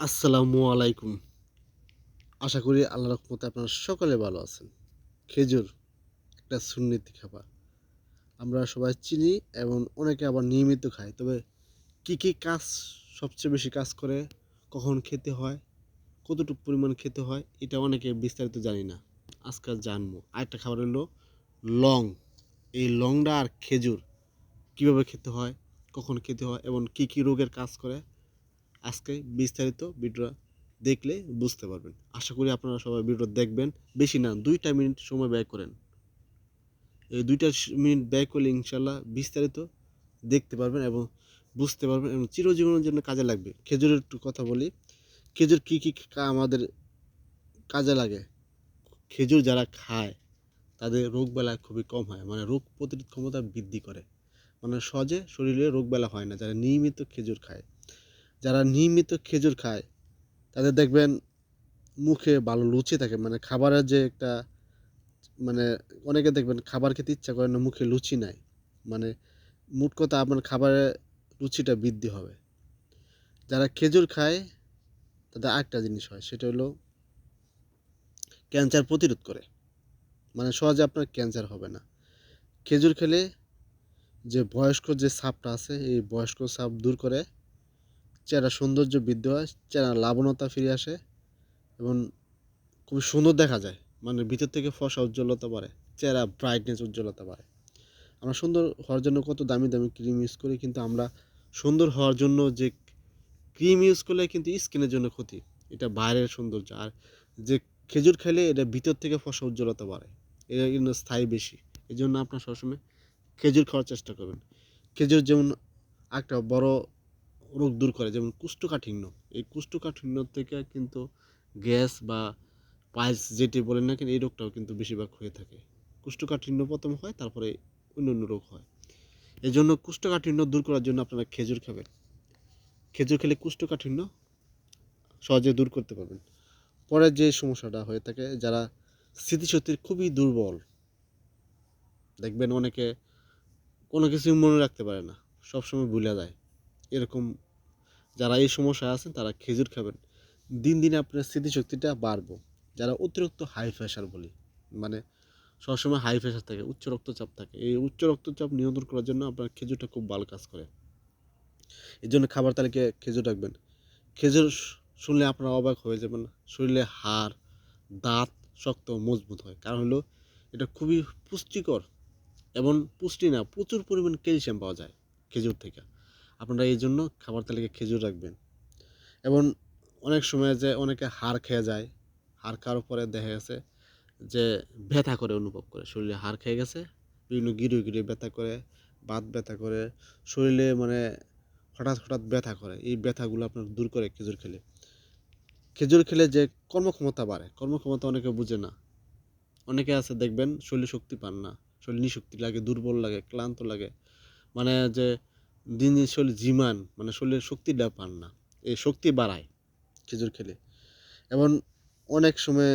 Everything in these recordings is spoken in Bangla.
আসসালামু আলাইকুম। আশা করি আল্লাহর রহমতে আপনারা সকলে ভালো আছেন। খেজুর একটা সুন্নতি খাবার। আমরা সবাই চিনি এবং অনেকে আবার নিয়মিত খায়। তবে কী কাজ সবচেয়ে বেশি কাজ করে, কখন খেতে হয়, কতটুকু পরিমাণ খেতে হয়, এটা অনেকে বিস্তারিত জানি না। আজকে জানবো। আরেকটা খাবার হলো লং। এই লংডা আর খেজুর কীভাবে খেতে হয়, কখন খেতে হয় এবং কী রোগের কাজ করে, আজকে বিস্তারিত ভিডিওটা দেখলে বুঝতে পারবেন। আশা করি আপনারা সবাই ভিডিওটা দেখবেন। বেশি না ২টা মিনিট সময় ব্যয় করেন। এই ২টা মিনিট ব্যয় করলে ইনশাআল্লাহ বিস্তারিত দেখতে পারবেন এবং বুঝতে পারবেন এবং চিরজীবনের জন্য কাজে লাগবে। খেজুরের একটু কথা বলি। খেজুর কী আমাদের কাজে লাগে? খেজুর যারা খায় তাদের রোগবালাই খুবই কম হয়। মানে রোগ প্রতিরোধ ক্ষমতা বৃদ্ধি করে। মানে সহজে শরীরে রোগবালাই হয় না যারা নিয়মিত খেজুর খায়। যারা নিয়মিত খেজুর খায় তাদের দেখবেন মুখে ভালো রুচি থাকে, মানে খাবারের যে একটা মানে অনেকে দেখবেন খাবার খেতে ইচ্ছা করে না, মুখে রুচি নাই, মানে মোট কথা আপনার খাবারের রুচিটা বৃদ্ধি হবে। যারা খেজুর খায় তাদের আরেকটা জিনিস হয়, সেটা হলো ক্যান্সার প্রতিরোধ করে, মানে সহজে আপনার ক্যান্সার হবে না। খেজুর খেলে যে বয়স্ক যে ছাপটা আছে এই বয়স্ক ছাপ দূর করে, চেহারা সৌন্দর্য বৃদ্ধি হয়, চেহারা লাবণ্যতা ফিরে আসে এবং খুব সুন্দর দেখা যায়, মানে ভিতর থেকে ফর্সা উজ্জ্বলতা বাড়ে, চেহারা ব্রাইটনেস উজ্জ্বলতা বাড়ে। আমরা সুন্দর হওয়ার জন্য কত দামি দামি ক্রিম ইউজ করি, কিন্তু আমরা সুন্দর হওয়ার জন্য যে ক্রিম ইউজ করলে কিন্তু স্কিনের জন্য ক্ষতি, এটা বাইরের সৌন্দর্য। আর যে খেজুর খেলে এটা ভিতর থেকে ফসা উজ্জ্বলতা বাড়ে, এটা কিন্তু স্থায়ী বেশি। এই জন্য আপনার সবসময় খেজুর খাওয়ার চেষ্টা করবেন। খেজুর যেমন একটা বড় রোগ দূর করে, যেমন কুষ্ঠকাঠিন্য। এই কুষ্ঠকাঠিন্য থেকে কিন্তু গ্যাস বা পাইলস যেটি বলেন না কেন, এই রোগটাও কিন্তু বেশিরভাগ হয়ে থাকে। কুষ্ঠকাঠিন্য প্রথম হয়, তারপরে অন্য রোগ হয়। এই জন্য কুষ্ঠকাঠিন্য দূর করার জন্য আপনারা খেজুর খাবেন। খেজুর খেলে কুষ্ঠকাঠিন্য সহজে দূর করতে পারবেন। পরে যে সমস্যাটা হয়ে থাকে, যারা স্মৃতিশক্তির খুবই দুর্বল, দেখবেন অনেকে কোনো কিছুই মনে রাখতে পারে না, সবসময় ভুলে যায়, এরকম যারা এই সমস্যায় আছেন তারা খেজুর খাবেন। দিন দিন আপনার স্মৃতিশক্তিটা বাড়বো। যারা অতিরিক্ত হাই প্রেশার বলি, মানে সবসময় হাই প্রেশার থাকে, উচ্চ রক্তচাপ থাকে, এই উচ্চ রক্তচাপ নিয়ন্ত্রণ করার জন্য আপনার খেজুরটা খুব ভালো কাজ করে। এই জন্য খাবার তালিকায় খেজুর রাখবেন। খেজুর শুনলে আপনারা অবাক হয়ে যাবেন। শরীরে হাড়, দাঁত শক্ত মজবুত হয়, কারণ হলো এটা খুবই পুষ্টিকর এবং পুষ্টি না, প্রচুর পরিমাণ ক্যালসিয়াম পাওয়া যায় খেজুর থেকে। আপনারা এই জন্য খাবার তালিকায় খেজুর রাখবেন। এবং অনেক সময় যে অনেকে হাড় খেয়ে যায়, হাড় খাওয়ার পরে দেখা গেছে যে ব্যথা করে, অনুভব করে শরীরে হাড় খেয়ে গেছে, বিভিন্ন গিরে ব্যথা করে, বাত ব্যথা করে, শরীরে মানে হঠাৎ ব্যথা করে। এই ব্যথাগুলো আপনার দূর করে খেজুর খেলে। খেজুর খেলে যে কর্মক্ষমতা বাড়ে, কর্মক্ষমতা অনেকে বুঝে না। অনেকে আছে দেখবেন শরীরে শক্তি পান না, শরীর নিশক্তি লাগে, দুর্বল লাগে, ক্লান্ত লাগে, মানে যে দিন দিন শরীর ঝিমান, মানে শরীরের শক্তিটা পান না। এই শক্তি বাড়ায় খেজুর খেলে। এবং অনেক সময়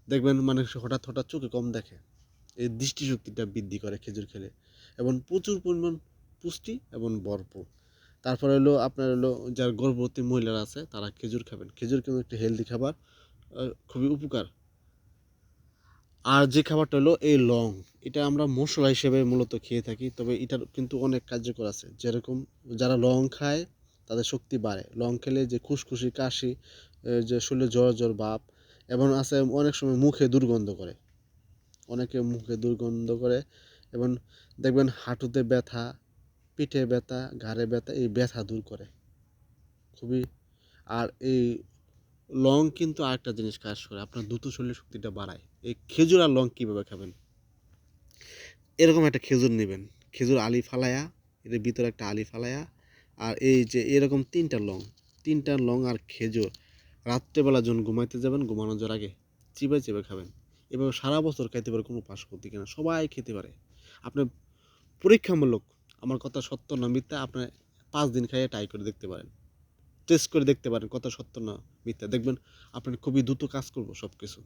দেখবেন মানুষ হঠাৎ চোখে কম দেখে, এই দৃষ্টিশক্তিটা বৃদ্ধি করে খেজুর খেলে। এবং প্রচুর পরিমাণ পুষ্টি এবং ভরপুর। তারপরে হলো আপনার হলো যারা গর্ভবতী মহিলারা আছে তারা খেজুর খাবেন। খেজুর কিন্তু একটা হেলদি খাবার, খুবই উপকার। আর যে খাবারটা হলো এই লং, এটা আমরা মশলা হিসেবে মূলত খেয়ে থাকি, তবে এটার কিন্তু অনেক কার্যকর আছে। যেরকম যারা লং খায় তাদের শক্তি বাড়ে। লং খেলে যে খুসখুসি, কাশি, যে শরীরে জ্বর ভাব, এবং আছে অনেক সময় মুখে দুর্গন্ধ করে, অনেকে মুখে দুর্গন্ধ করে। এবং দেখবেন হাঁটুতে ব্যথা, পিঠে ব্যথা, ঘাড়ে ব্যথা, এই ব্যথা দূর করে খুবই। আর এই লং কিন্তু আরেকটা জিনিস কাজ করে, আপনার দ্রুত শরীরের শক্তিটা বাড়ায়। এই খেজুর আর লং কীভাবে খাবেন? এরকম একটা খেজুর নেবেন, খেজুর আলি ফালায়া, এর ভিতরে একটা আলি ফালায়া, আর এই যে এরকম 3টা লং আর খেজুর রাত্রেবেলা যখন ঘুমাইতে যাবেন, ঘুমানো যাওয়ার আগে চিবাই খাবেন। এভাবে সারা বছর খাইতে পারে, কোনো পার্শ্ব প্রতিক্রিয়া না, সবাই খেতে পারে। আপনি পরীক্ষামূলক, আমার কথা সত্য না মিথ্যা, আপনি 5 দিন খাইয়ে ট্রাই করে দেখতে পারেন, টেস্ট করে দেখতে পারেন কথা সত্য না মিথ্যা, দেখবেন আপনার খুবই দ্রুত কাজ করবো সব কিছু।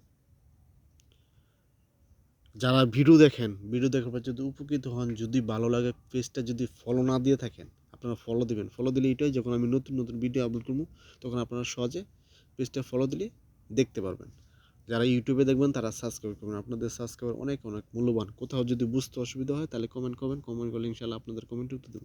যারা ভিডিও দেখেন, ভিডিও দেখার পর যদি উপকৃত হন, যদি ভালো লাগে, পেজটা যদি ফলো না দিয়ে থাকেন, আপনারা ফলো দিবেন। ফলো দিলে এটাই, যখন আমি নতুন নতুন ভিডিও আপলোড করবো তখন আপনারা সহজে পেজটা ফলো দিলে দেখতে পারবেন। যারা ইউটিউবে দেখবেন তারা সাবস্ক্রাইব করবেন। আপনাদের সাবস্ক্রাইবার অনেক অনেক মূল্যবান। কোথাও যদি বুঝতে অসুবিধা হয় তাহলে কমেন্ট করবেন। কমেন্ট করলে ইনশাআল্লাহ আপনাদের কমেন্টের উত্তর দেব।